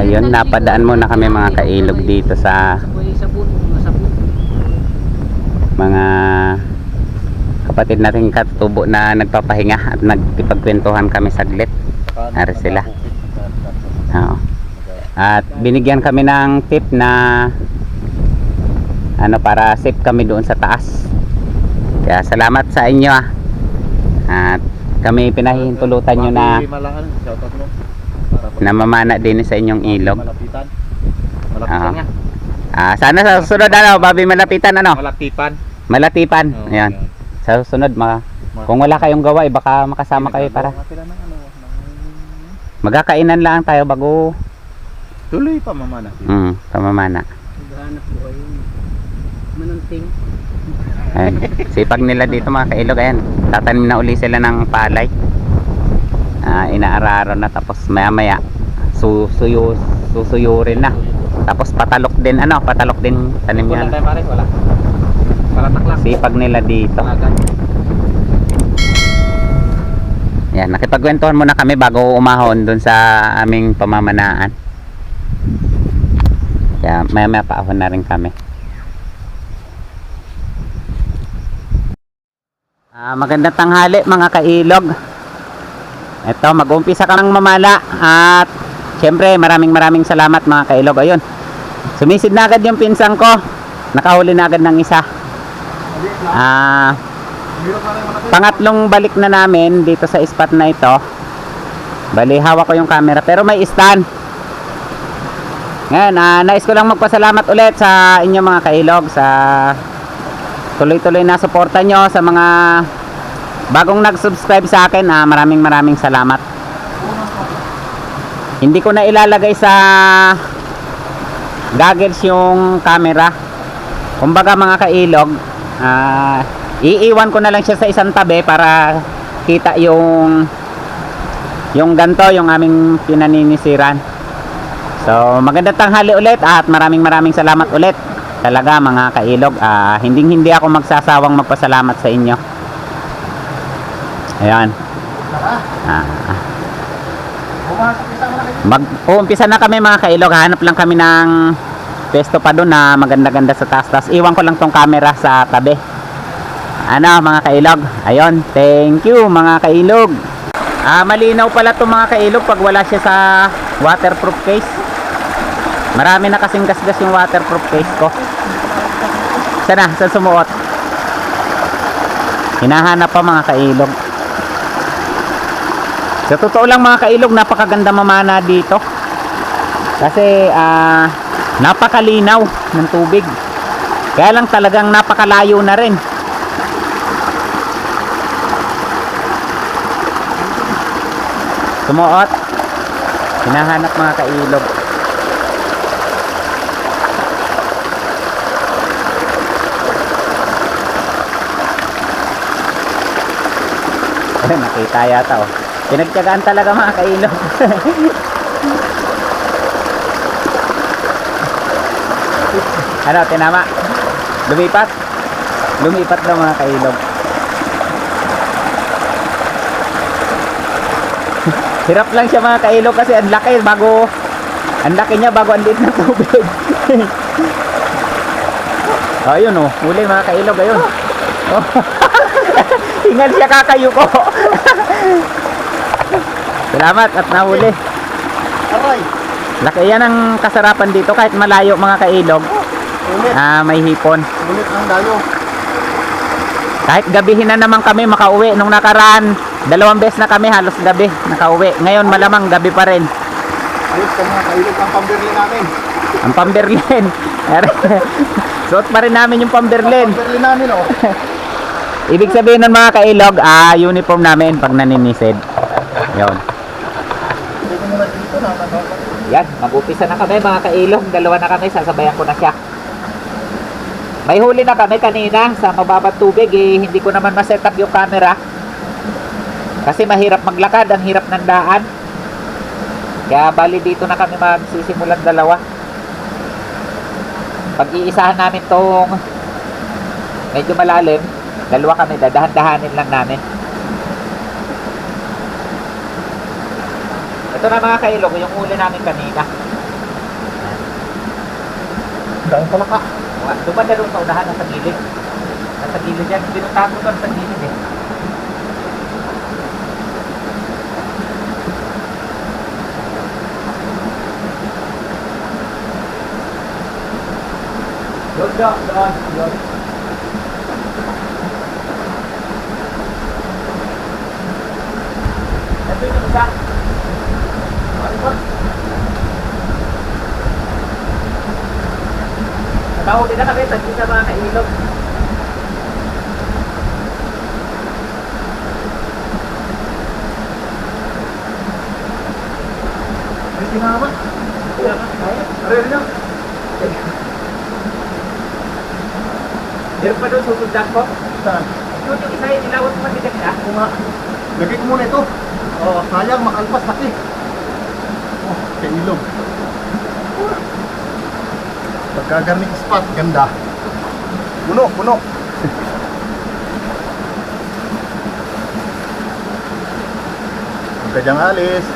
Ayun, napadaan muna kami mga kailog dito sa mga kapatid nating katubo na nagpapahinga at nagkipagkwentuhan kami saglit. Ari sila. Oo. At binigyan kami ng tip na ano, para safe kami doon sa taas. Kaya salamat sa inyo ah. At kami pinahihintulutan nyo na namamana din sa inyong ilog. Malapitan nga. Sana sa susunod ano, Babi, malapitan ano? Malatipan. Oh, Ayan. Sa susunod kung wala kayong gawa, baka makasama kayo para magkakainan lang tayo bago tuloy pa mamana. Pamamana. Naghahanap buhay yun. Manunting. Ayan. Sipag nila dito mga kailog. Ayan. Tatanim na uli sila ng palay. Inaararo na, tapos maya maya susuyurin na. Tapos patalok din tanim Wala yan. tayo pare, wala. Palatak lang. Sipag nila dito. Yan, nakipagkwentuhan muna kami bago umahon dun sa aming pamamanaan. Kaya maya maya paahon na rin kami. Magandang tanghali mga kailog. Ito, mag-umpisa ka ng mamala. At syempre maraming salamat mga kailog. Ayun, sumisid na agad yung pinsang ko. Nakahuli na agad ng isa. Pangatlong balik na namin dito sa spot na ito. Bali, hawak ko yung camera pero may stand. Ngayon, nais ko lang magpasalamat ulit sa inyo mga kailog sa tuloy-tuloy na suporta nyo, sa mga bagong nag-subscribe sa akin. Maraming salamat. Hindi ko na ilalagay sa goggles yung camera. Kumbaga mga kailog, iiwan ko na lang siya sa isang tabi para kita yung ganto, yung aming pinaninisiran. So magandang tanghali ulit at maraming salamat ulit talaga mga kailog. Hindi ako magsasawang magpasalamat sa inyo. Ayan. Mag-uumpisa na kami mga kailog. Hanap lang kami ng pesto pa doon na maganda-ganda sa taas. Iwan ko lang tong camera sa tabi. Ano mga kailog? Ayun, thank you mga kailog. Malinaw pala itong mga kailog pag wala siya sa waterproof case. Marami na kasing gasgas yung waterproof case ko. Saan sumuot? Hinahanap pa mga kailog. Sa totoo lang mga kailog, napakaganda mamana dito. Kasi napakalinaw ng tubig. Kaya lang talagang napakalayo na rin. Sumuot. Hinahanap mga kailog. Nakita yata oh. Pinagtiyagaan talaga mga kailog. Ano, tinama? Lumipat daw mga kailog. Hirap lang siya mga kailog kasi ang laki niya bago ang liit ng tubig. Ayun oh, huli mga kailog, ayun. Oh. Hingal siya kakayuko. Salamat at nahuli. Aray. Laki yan ang kasarapan dito kahit malayo mga kailog. May hipon. Ulit ang dayo. Kahit gabihin na naman kami makauwi. Nung nakaraan, 2 beses na kami halos gabi nakauwi. Ngayon malamang gabi pa rin. Ayos ka mga kailog ang pamberlin namin. Ang pamberlin. Suot pa rin namin yung pamberlin. Pamberlin namin oh. Ibig sabihin ng mga kailog, uniform namin pag naninisid. Yun. Yan, mag-upisa na kami mga kailog. 2 na kami, sasabayan ko na siya. May huli na kami kanina sa mababang tubig. Hindi ko naman ma-set up yung camera kasi mahirap maglakad, ang hirap ng daan. Kaya bali dito na kami magsisimulan 2. Pag-iisahan namin tong medyo malalim, 2 kami, dadahan-dahanin lang namin. Ito na mga kailog, yung huli namin kanina. Dahil pala ka. Duman na doon sa unahan, nasa gilid. Nasa gilid yan. Pinuntahan ko doon sa gilid eh. Doon. Ito yung isa. Tawag din na kami, tagin sa mga kailog. Ay, tinaman. Aray niya. Meron pa doon susundan ko. Saan? Yun yung isa yung ilawat mo matigas na. Ako nga. Lagay ko muna ito. Oo. Sayang, makalpas laki. Oh, kay ilog. Pagkagarning spot, ganda. Puno. Huwag ka diyang alis.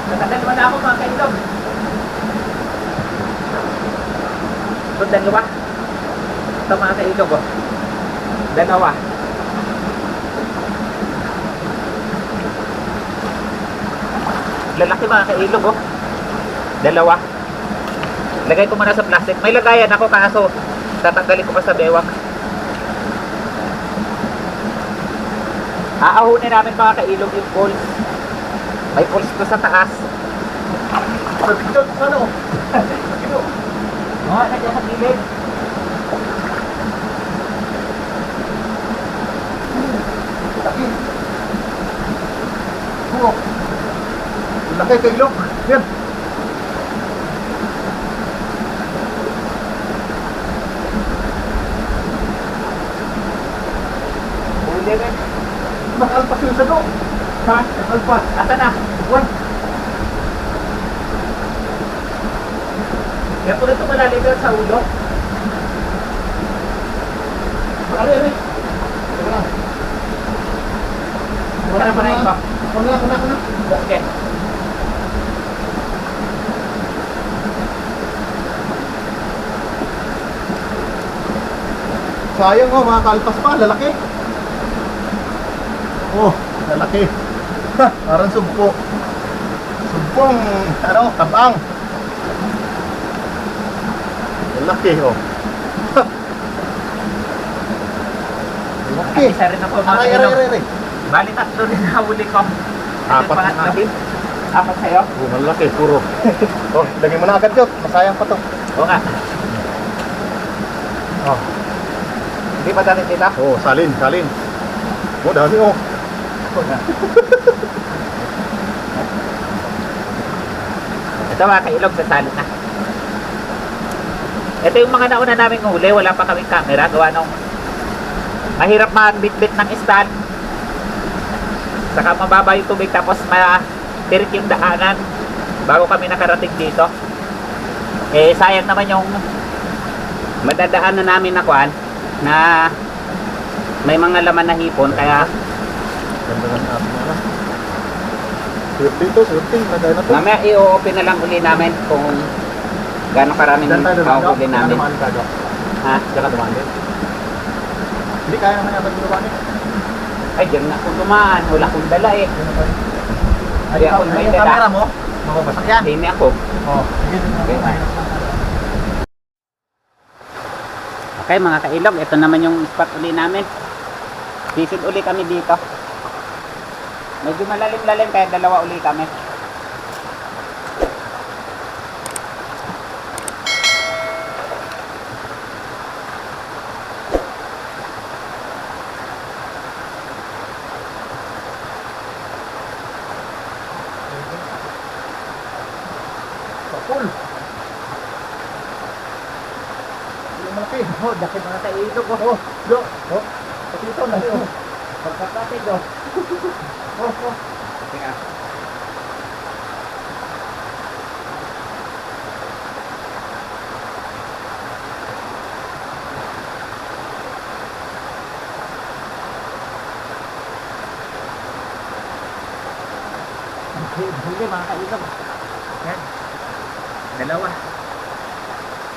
Nakadalawa na ako mga kailog. Ito dalawa. Ito mga kailog oh. Dalawa. Lalaki mga kailog oh. Dalawa. Lagay ko muna sa plastic. May lagayan ako kaso tatanggalin ko pa sa bewak. Aahunin namin mga kailog yung poles. May poles ko sa taas. Pagkakot, ano? Ito. Oo, nandiyan sa gilid. Laki. Oo. Laki kay ilog. Yan. Huli rin. Nakalpas yung sado. Ha? Nakalpas. Asa na? Buwan. Kaya po ito malalim doon sa ulo. Aray. Teka lang. Wala pa na ito. Kuna. Okay. Sayang oh, mga kalpas pa, lalaki. Oh, lalaki. Ha, parang sumpo. Sumpong, ano, tabang. Lalaki oh. Ha. Lalaki. Isa rin ako mga Aray. kailog. Bali tatlo rin nahuli ko. Ito Apat yung pangatlo. na natin. Apat sa'yo? Oh, lalaki, puro. Oh, lagay mo na agad yun. Masayang pa to. Oo nga. Oh, Hindi pa dati tita? oh, salin. Oh, dami oh. Ito mga kailog, sasali na. Ito yung mga nauna naming huli, wala pa kaming camera. Gawa nung mahirap magbitbit ng stand. Saka mababa yung tubig tapos matirik yung daanan bago kami nakarating dito. Eh sayang naman yung madadaan na namin na kuan na may mga laman na hipon kaya Ganda ng ating ano. Surting. Lagay na to. mamaya i-open na lang uli namin kung gaano karaming Diyan tayo dumaan. mahuli namin. Ha? Diyan ka dumaan din. Hindi kaya naman yata dumaan eh. Ay, diyan na ako dumaan. Wala akong dala eh. Hindi ako may Yung dala. camera mo, mababasak yan. Hindi ako. Oh, sige. Okay, Okay mga kailog, ito naman yung spot uli namin. Visit uli kami dito. Medyo malalim-lalim kaya dalawa uli kami. Kapul. Yung malaki. Oh, daki mga kailog oh. Oh, do. Oh, pati ito na yun. Pagkakatid oh. Oh. Teka. Huli mga kailog. Yan. Dalawa.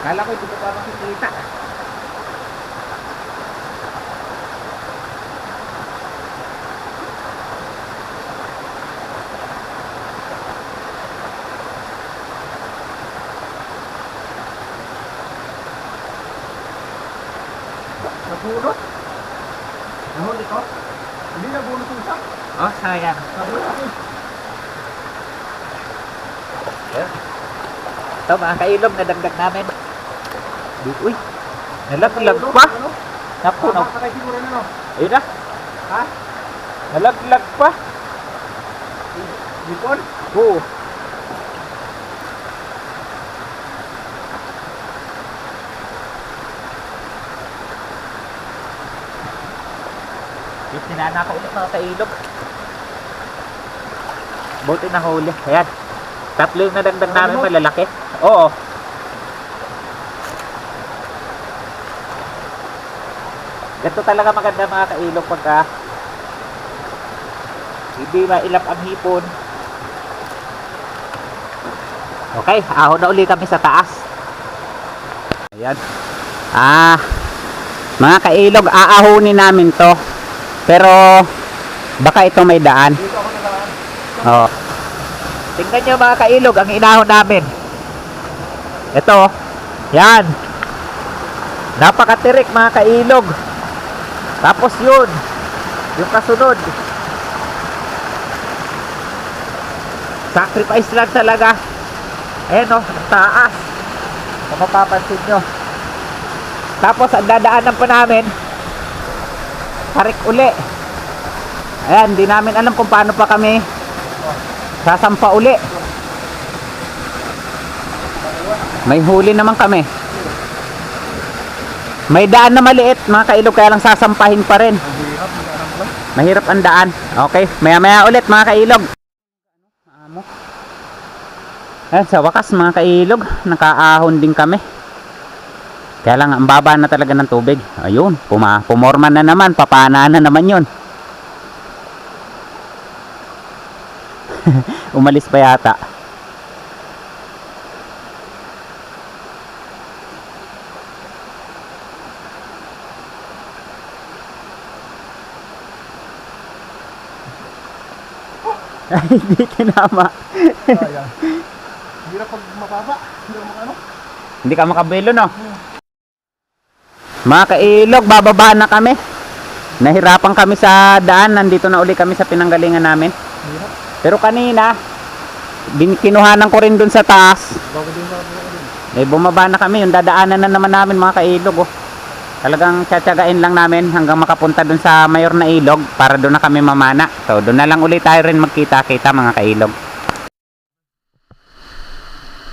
Kala ko hindi ko pa makikita. Nabunot. Nahuli ko. Hindi nabunot yung isa. Oh, sayang. Nabunot eh. Ito mga kailog, nadagdag namin. Uy, nalaglag pa. Ano? Naku, Nakakatay siguro na no? ayun na. Ha? Nalaglag pa. Lipon? Oo. Sinana ko ulit mga kailog. Buti na huli. Ayan. Tatlo yung nadagdag namin malalaki. Oo. Ganito talaga maganda mga kailog pagka hindi mailap ang hipon. Okay, ahon na uli kami sa taas. Ayan. Mga kailog, aahonin namin to. Pero baka ito may daan. Dito ako nagaan. Oh. Tingnan nyo mga kailog, ang inahon namin. Ito, yan. Napakatirik mga kailog. Tapos yun, yung kasunod. Sacrifice lang talaga. Ayan o, taas. Kung mapapansin nyo. Tapos ang dadaanan pa namin, tarik uli. Ayan, di namin alam kung paano pa kami sasampa uli. May huli naman kami. May daan na maliit mga kailog, kaya lang sasampahin pa rin. Mahirap ang daan. Okay, maya maya ulit mga kailog. Ayan, sa wakas mga kailog, nakaahon din kami. Kaya lang ang baba na talaga ng tubig. Ayun, pumorma na naman, papana na naman yun. Umalis pa yata. Ay, hindi tinama. Sayang. Hirap pag mababa. Hirap mag ano. Hindi ka makabelo, no? Mga kailog, bababa na kami. Nahirapan kami sa daan. Nandito na uli kami sa pinanggalingan namin. Hirap. Pero kanina, kinuhanan ko rin dun sa taas. Bago din bago din. Bumaba na kami. Yung dadaanan na naman namin mga kailog. Oh. Talagang tsatsagain lang namin hanggang makapunta dun sa mayor na ilog para doon na kami mamana. So doon na lang ulit tayo rin magkita-kita mga kailog.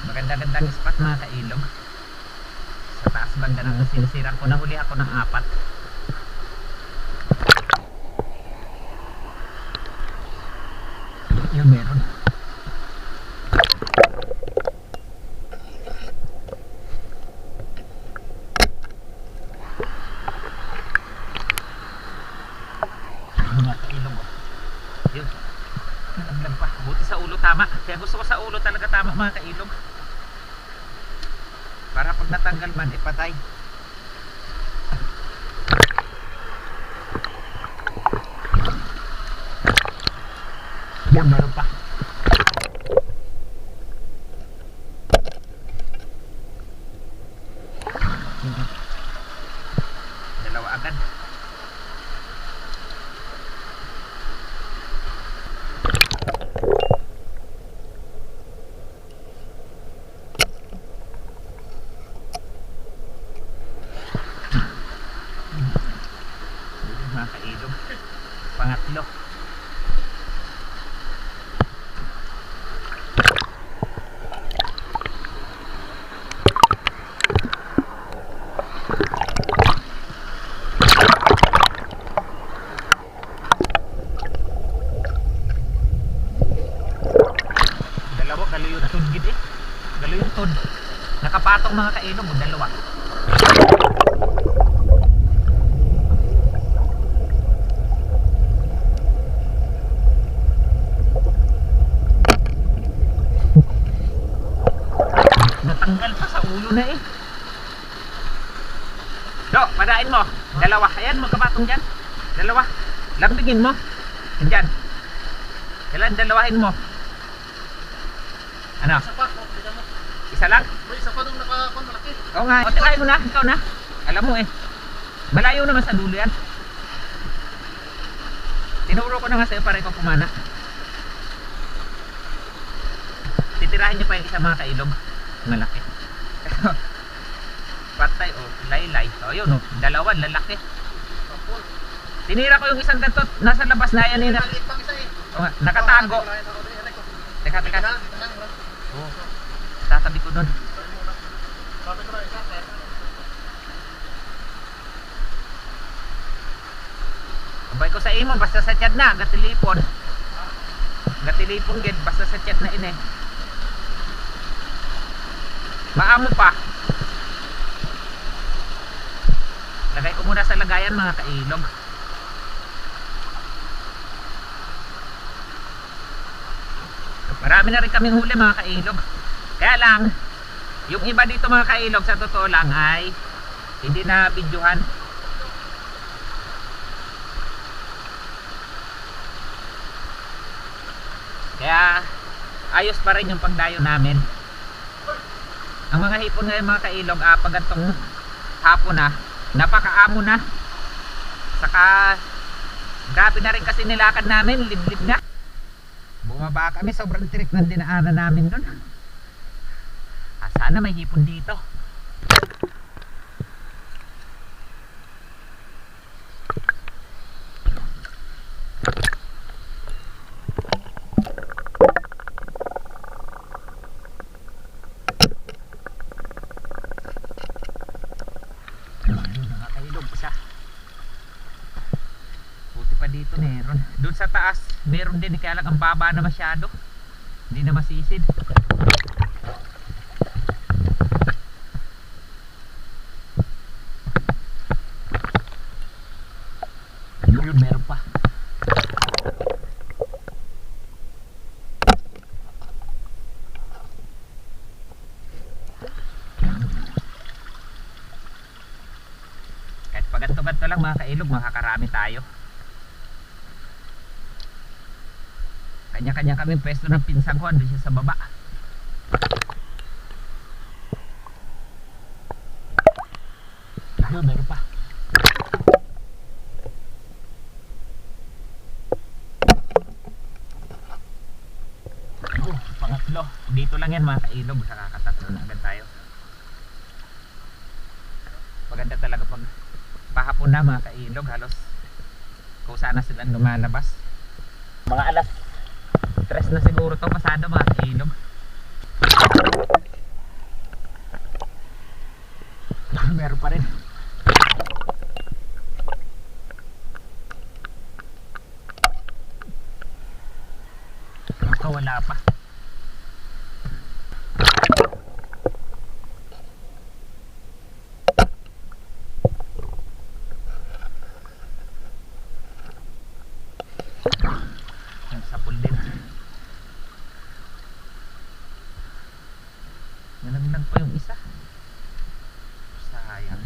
Maganda-gandang spot mga kailog. Sa taas banda ng sinisiran ko, nahuli ako ng 4. Yung meron. Mga kailog. Yun. Nalaglag pa. Buti sa ulo tama. Kaya gusto ko sa ulo talaga tama mga kailog. Para pag natanggal man, ipatay. Yan, meron pa. Dalawa agad. Mga kailog. Pangatlo. Dalawa, galuyuntod gid eh. Galuyuntod. Nakapatong mga kailog, dalawa. Pagain mo. Dalawa. Ayan, magkabatong dyan. Dalawa. Lambingin mo. Dyan. Kailan dalawahin mo? Ano? Isa lang? May isa pa nung nakakon malaki. Oo nga. O, try mo na. Ikaw na. Alam mo eh. Malayo naman sa dulo yan. Tinuro ko na nga sa'yo para ikaw kumana. Titirahin niyo pa yung isa mga kailog. Malaki. Patay o laylay. O yun o. Dalawa. Lalaki. Tinira ko yung isang ganito. Nasa labas na yan. Maliit pang isa eh. O nga, nakatago. Teka, teka. Oo. Tatabi ko nun. Abay ko sa imo, basta sa chat na, gatilipon. Gatilipon gid, basta sa chat na ini. Maamo pa. Lagay ko muna sa lagayan mga kailog. Marami na rin kaming huli mga kailog. Kaya lang, yung iba dito mga kailog sa totoo lang ay hindi na videohan. Kaya ayos pa rin yung pagdayo namin. Ang mga hipon ngayon mga kailog, pag gantong hapon na, napakaamo na. Saka grabe na rin kasi nilakad namin, liblib na. Bumaba kami, sobrang tirik ng dinaanan namin doon. Sana may hipon dito. Nakakailog siya. Buti pa dito meron. Doon sa taas meron din, kaya lang ang baba na masyado. Hindi na masisid. Yun, meron pa. Kahit paganto-ganto lang mga kailog, makakarami tayo. Kanya-kanya kami pwesto ng pinsang ko, andun siya sa baba. Ayun, meron pa. Pangatlo. Dito lang yan mga kailog, sa kakatatlo na agad tayo. Maganda talaga pag pahapon na mga kailog, halos kung sana silang lumalabas. Mga alas 3 na siguro to pasado mga kailog. Meron pa rin. Ito wala pa. Sapul din. Nalaglag pa yung isa. Sayang.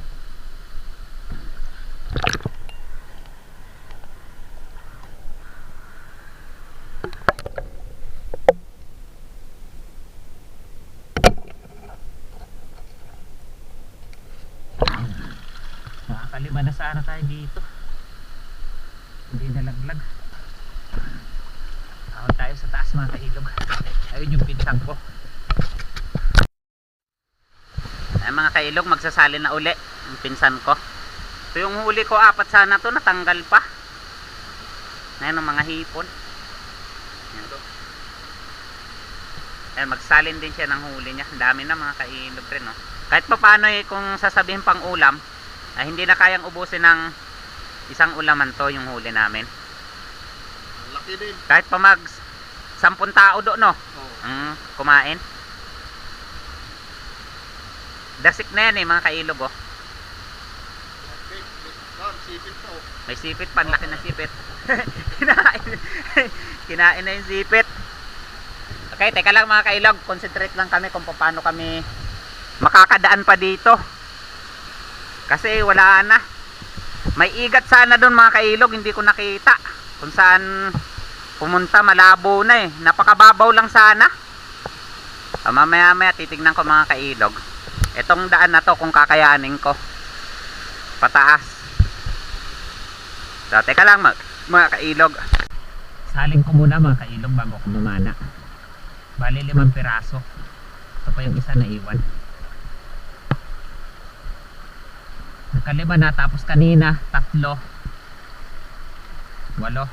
Makakalima na sana tayo dito. Hindi nalaglag. Ahon tayo sa taas mga kailog. Ayun yung pinsang ko. Ay mga kailog, magsasali na uli yung pinsan ko. Ito yung huli ko, 4 sana to, natanggal pa. Ayan ang mga hipon. Ayan. Ayan, magsalin din siya ng huli niya. Dami na mga kailog rin, no? Kahit pa paano kung sasabihin pang ulam, ay hindi na kayang ubusin ng isang ulaman to yung huli namin. Laki din. Kahit pa mag 10 tao do, no? Oh. Kumain. Dasik na yan mga kailog, oh. Sipit pa, oh. May sipit pa, laki ng sipit. Kinain na yung sipit. Okay, teka lang mga kailog, concentrate lang kami kung paano kami makakadaan pa dito. Kasi wala na. May igat sana doon mga kailog, hindi ko nakita kung saan pumunta, malabo na eh. Napakababaw lang sana. Mamaya maya titignan ko mga kailog. Itong daan na to kung kakayanin ko. Pataas. So, teka lang mga kailog. Saling ko muna mga kailog bago ko mamana. Bali 5 piraso. Ito pa yung isa na iwan. Nakalima na, tapos kanina 3. 8,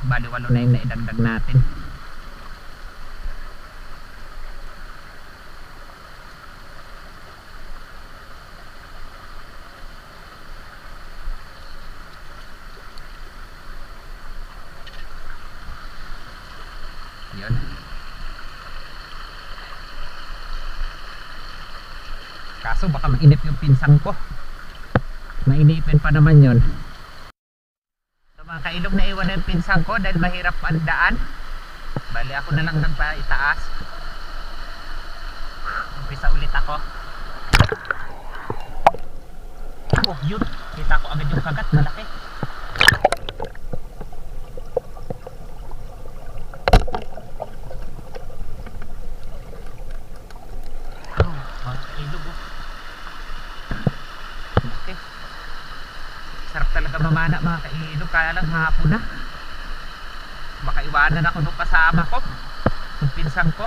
bali 8 na yung naidagdag natin. Yun. Kaso baka mainip yung pinsang ko. Mainipin pa naman yun. So mga kailog, na iwan na yung pinsang ko dahil mahirap ang daan. Bali ako na lang nagpaitaas. Umpisa ulit ako. Oh yun, kita ko agad yung kagat, malaki. Oh, mga kailog oh. Malaki. Sarap talaga mamana mga kailog, kaya lang hapon na. Baka iwanan ako nung kasama ko, nung pinsang ko.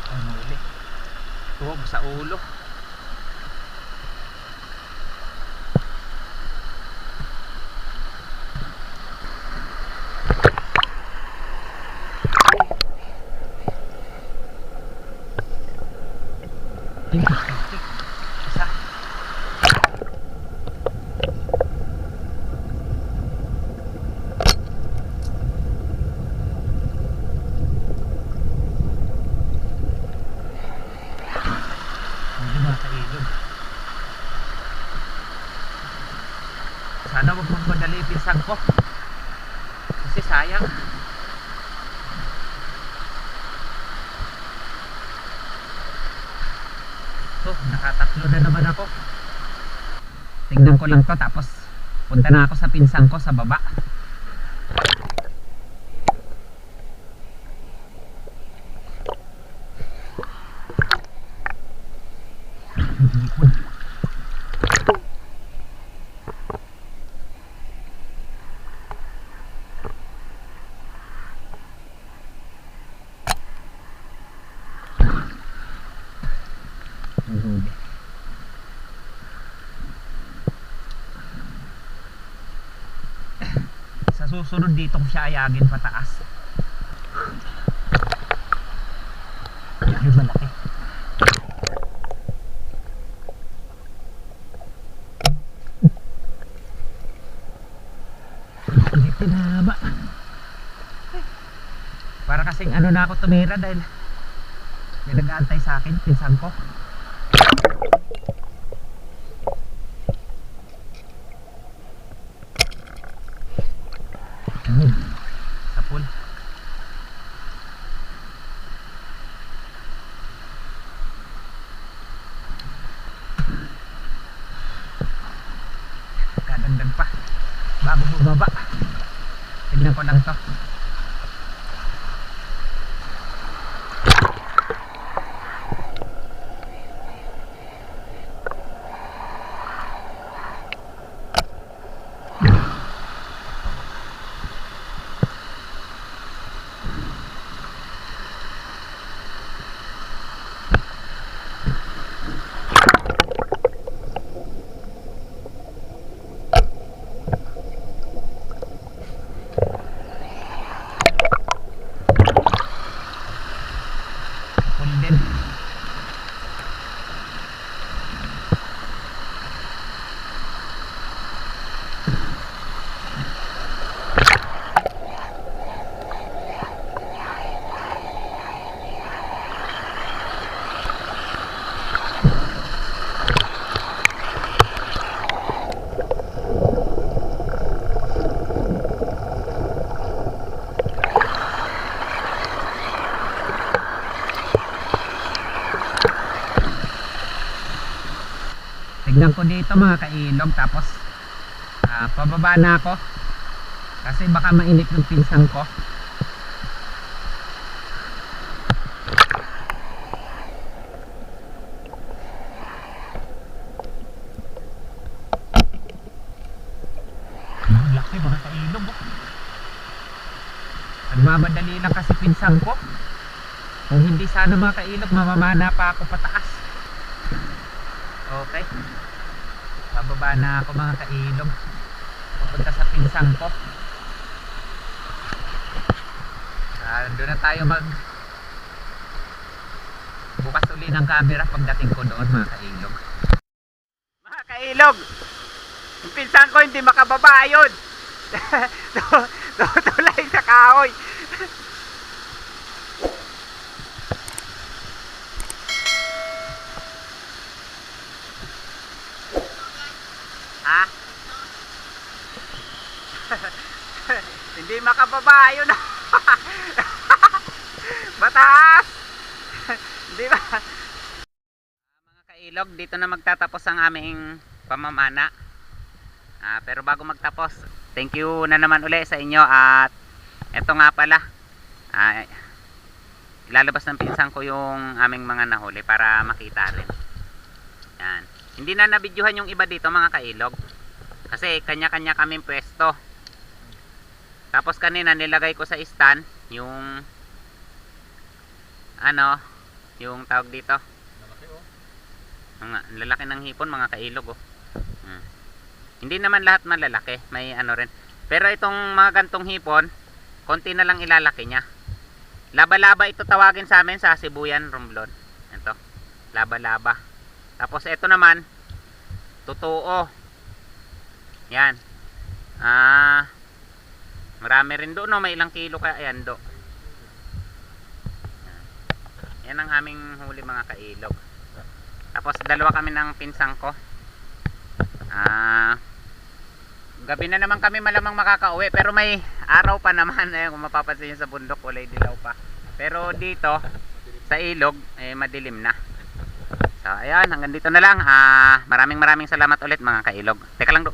Ay muli, tuwag sa ulo. Isa. Hindi mga kailog. Sana wag magmadali yung pinsang ko. Kasi sayang. So, nakatatlo na naman ako. Tingnan ko lang to, tapos punta na ako sa pinsang ko sa baba. Hipon. Huli. Sa susunod ditong siya ayagin pataas. Ay malaki. Hindi tinama. Para kasing ano na ako tumira dahil may nag-aantay sa akin, pinsan ko. Sa pool. Kadagdag pa bago bumaba. Tignan ko lang to. Tignan ko dito mga kailog, tapos pababa na ako kasi baka mainit ng pinsang ko. Laki mga kailog, oh. Nagmamadali lang kasi pinsang ko. Kung hindi sana mga kailog, mamamana pa ako pataas. Okay, bababa na ako mga kailog, papunta sa pinsang ko. Doon na tayo bukas uli ng camera pagdating ko doon mga kailog. Mga kailog, yung pinsang ko hindi makababa yun. Tulay sa kahoy. Ha? Hindi makababa yun. Mataas. Hindi ba? Mga kailog, dito na magtatapos ang aming pamamana. Pero bago magtapos, thank you na naman uli sa inyo. At eto nga pala, ilalabas ng pinsan ko yung aming mga nahuli para makita rin. Yan. Hindi na nabidyohan yung iba dito mga kailog kasi kanya-kanya kaming pwesto. Tapos kanina nilagay ko sa stand yung yung tawag dito, lalaki ng hipon mga kailog, oh. Hindi naman lahat malalaki, may rin, pero itong mga gantong hipon konti na lang ilalaki nya. Laba-laba ito tawagin sa amin sa Sibuyan, Romblon. Ito, laba-laba. Tapos ito naman totoo. Yan. Marami rin doon, no? May ilang kilo kaya yan do. Yan ang aming huli mga kailog. Tapos dalawa kami ng pinsang ko. Gabi na naman kami malamang makakauwi, pero may araw pa naman. Kung mapapansin nyo sa bundok, kulay dilaw pa. Pero dito sa ilog madilim na. So ayan, hanggang dito na lang. Maraming salamat ulit mga kailog. Teka lang do.